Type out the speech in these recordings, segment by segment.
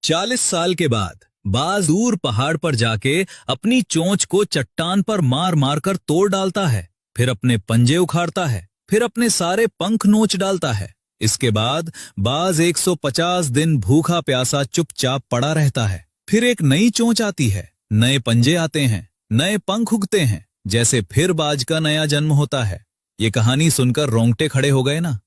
40 साल के बाद बाज दूर पहाड़ पर जाके अपनी चोंच को चट्टान पर मार मार कर तोड़ डालता है, फिर अपने पंजे उखाड़ता है, फिर अपने सारे पंख नोच डालता है। इसके बाद बाज 150 दिन भूखा प्यासा चुपचाप पड़ा रहता है। फिर एक नई चोंच आती है, नए पंजे आते हैं, नए पंख उगते हैं, जैसे फिर बाज का नया जन्म होता है। ये कहानी सुनकर रोंगटे खड़े हो गए ना?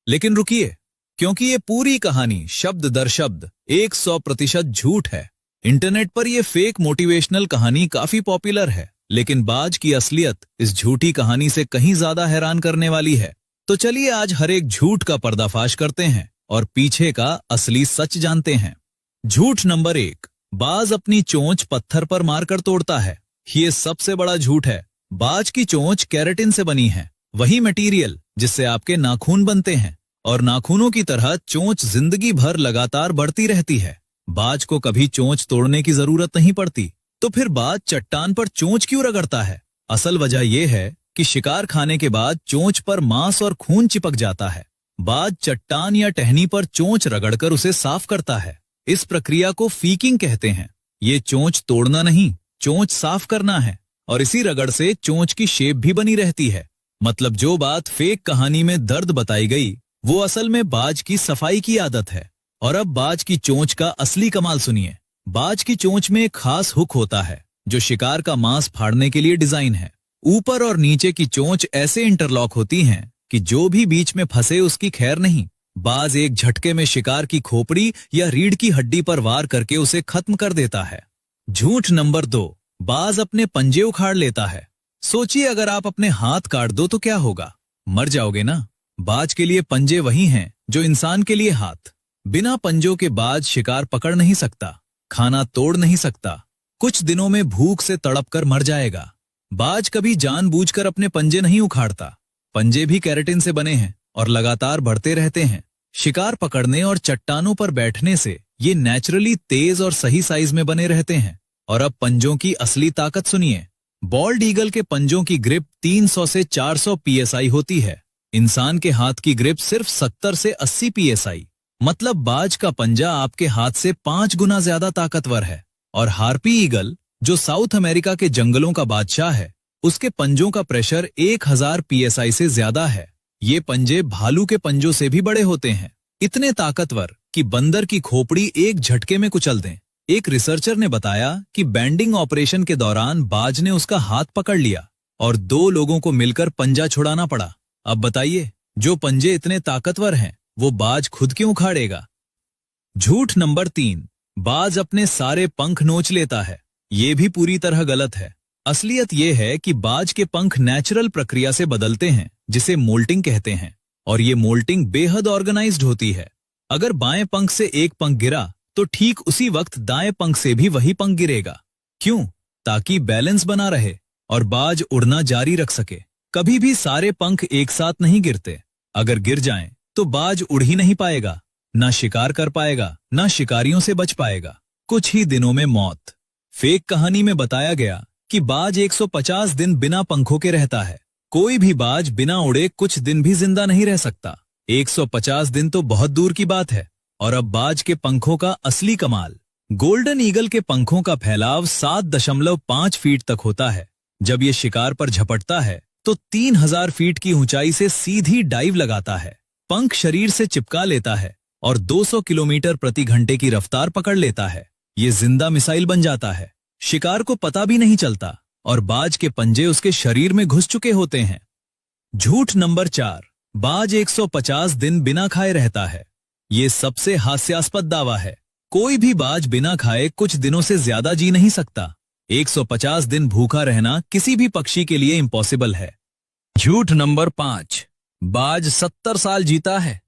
लेकिन रुकिए, क्योंकि ये पूरी कहानी शब्द दर शब्द 100% झूठ है। इंटरनेट पर यह फेक मोटिवेशनल कहानी काफी पॉपुलर है, लेकिन बाज की असलियत इस झूठी कहानी से कहीं ज्यादा हैरान करने वाली है। तो चलिए आज हर एक झूठ का पर्दाफाश करते हैं और पीछे का असली सच जानते हैं। झूठ नंबर 1, बाज अपनी चोंच पत्थर पर मारकर तोड़ता है। ये सबसे बड़ा झूठ है। बाज की चोंच केराटिन से बनी है, वही मटेरियल जिससे आपके नाखून बनते हैं, और नाखूनों की तरह चोंच जिंदगी भर लगातार बढ़ती रहती है। बाज को कभी चोंच तोड़ने की जरूरत नहीं पड़ती। तो फिर बाज चट्टान पर चोंच क्यों रगड़ता है? असल वजह यह है कि शिकार खाने के बाद चोंच पर मांस और खून चिपक जाता है। बाज चट्टान या टहनी पर चोंच रगड़कर उसे साफ करता है। इस प्रक्रिया को फीकिंग कहते हैं। ये चोंच तोड़ना नहीं, चोंच साफ करना है, और इसी रगड़ से चोंच की शेप भी बनी रहती है। मतलब जो बात फेक कहानी में दर्द बताई गई, वो असल में बाज की सफाई की आदत है। और अब बाज की चोंच का असली कमाल सुनिए। बाज की चोंच में एक खास हुक होता है जो शिकार का मांस फाड़ने के लिए डिजाइन है। ऊपर और नीचे की चोंच ऐसे इंटरलॉक होती हैं कि जो भी बीच में फंसे उसकी खैर नहीं। बाज एक झटके में शिकार की खोपड़ी या रीढ़ की हड्डी पर वार करके उसे खत्म कर देता है। झूठ नंबर 2, बाज अपने पंजे उखाड़ लेता है। सोचिए, अगर आप अपने हाथ काट दो तो क्या होगा? मर जाओगे ना। बाज के लिए पंजे वही हैं जो इंसान के लिए हाथ। बिना पंजों के बाज शिकार पकड़ नहीं सकता, खाना तोड़ नहीं सकता, कुछ दिनों में भूख से तड़प कर मर जाएगा। बाज कभी जानबूझकर अपने पंजे नहीं उखाड़ता। पंजे भी केराटिन से बने हैं और लगातार बढ़ते रहते हैं। शिकार पकड़ने और चट्टानों पर बैठने से ये नेचुरली तेज और सही साइज में बने रहते हैं। और अब पंजों की असली ताकत सुनिए। बॉल्ड ईगल के पंजों की ग्रिप 300 से 400 psi होती है। इंसान के हाथ की ग्रिप सिर्फ 70 से 80 psi। मतलब बाज का पंजा आपके हाथ से 5 गुना ज्यादा ताकतवर है। और हार्पी ईगल, जो साउथ अमेरिका के जंगलों का बादशाह है, उसके पंजों का प्रेशर 1000 psi से ज्यादा है। ये पंजे भालू के पंजों से भी बड़े होते हैं, इतने ताकतवर कि बंदर की खोपड़ी एक झटके में कुचल दें। एक रिसर्चर ने बताया कि बैंडिंग ऑपरेशन के दौरान बाज ने उसका हाथ पकड़ लिया और 2 लोगों को मिलकर पंजा छुड़ाना पड़ा। अब बताइए, जो पंजे इतने ताकतवर हैं, वो बाज खुद क्यों उखाड़ेगा? झूठ नंबर 3, बाज अपने सारे पंख नोच लेता है। ये भी पूरी तरह गलत है। असलियत यह है कि बाज के पंख नेचुरल प्रक्रिया से बदलते हैं, जिसे मोल्टिंग कहते हैं। और ये मोल्टिंग बेहद ऑर्गेनाइज्ड होती है। अगर बाएं पंख से एक पंख गिरा तो ठीक उसी वक्त दाएं पंख से भी वही पंख गिरेगा। क्यों? ताकि बैलेंस बना रहे और बाज उड़ना जारी रख सके। कभी भी सारे पंख एक साथ नहीं गिरते। अगर गिर जाएं तो बाज उड़ ही नहीं पाएगा, ना शिकार कर पाएगा, ना शिकारियों से बच पाएगा। कुछ ही दिनों में मौत। फेक कहानी में बताया गया कि बाज 150 दिन बिना पंखों के रहता है। कोई भी बाज बिना उड़े कुछ दिन भी जिंदा नहीं रह सकता। 150 दिन तो बहुत दूर की बात है। और अब बाज के पंखों का असली कमाल। गोल्डन ईगल के पंखों का फैलाव 7.5 फीट तक होता है। जब ये शिकार पर झपटता है तो 3000 फीट की ऊंचाई से सीधी डाइव लगाता है। पंख शरीर से चिपका लेता है और 200 किलोमीटर प्रति घंटे की रफ्तार पकड़ लेता है। ये जिंदा मिसाइल बन जाता है। शिकार को पता भी नहीं चलता और बाज के पंजे उसके शरीर में घुस चुके होते हैं। झूठ नंबर 4, बाज 150 दिन बिना खाए रहता है। ये सबसे हास्यास्पद दावा है। कोई भी बाज बिना खाए कुछ दिनों से ज्यादा जी नहीं सकता। 150 दिन भूखा रहना किसी भी पक्षी के लिए इम्पॉसिबल है। झूठ नंबर 5, बाज 70 साल जीता है।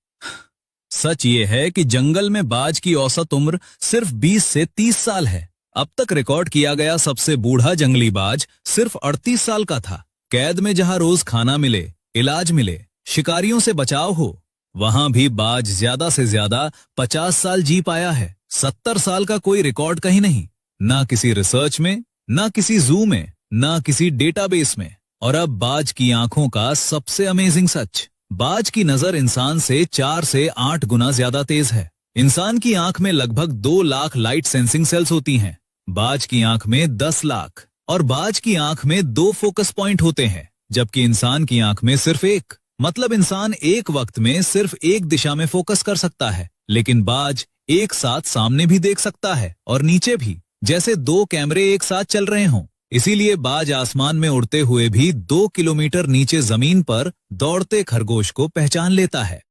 सच ये है कि जंगल में बाज की औसत उम्र सिर्फ 20 से 30 साल है। अब तक रिकॉर्ड किया गया सबसे बूढ़ा जंगली बाज सिर्फ 38 साल का था। कैद में जहां रोज खाना मिले, इलाज मिले, शिकारियों से बचाव हो, वहां भी बाज ज्यादा से ज्यादा 50 साल जी पाया है। 70 साल का कोई रिकॉर्ड कहीं नहीं, ना किसी रिसर्च में, ना किसी जू में, ना किसी डेटाबेस में। और अब बाज की आंखों का सबसे अमेजिंग सच, बाज की नजर इंसान से 4 से 8 गुना ज्यादा तेज है। इंसान की आंख में लगभग 2 लाख लाइट सेंसिंग सेल्स होती हैं। बाज की आंख में 10 लाख और बाज की आंख में 2 फोकस पॉइंट होते हैं, जबकि इंसान की आंख में सिर्फ एक। मतलब इंसान एक वक्त में सिर्फ एक दिशा में फोकस कर सकता है, लेकिन बाज एक साथ सामने भी देख सकता है और नीचे भी, जैसे 2 कैमरे एक साथ चल रहे हों। इसीलिए बाज आसमान में उड़ते हुए भी 2 किलोमीटर नीचे जमीन पर दौड़ते खरगोश को पहचान लेता है।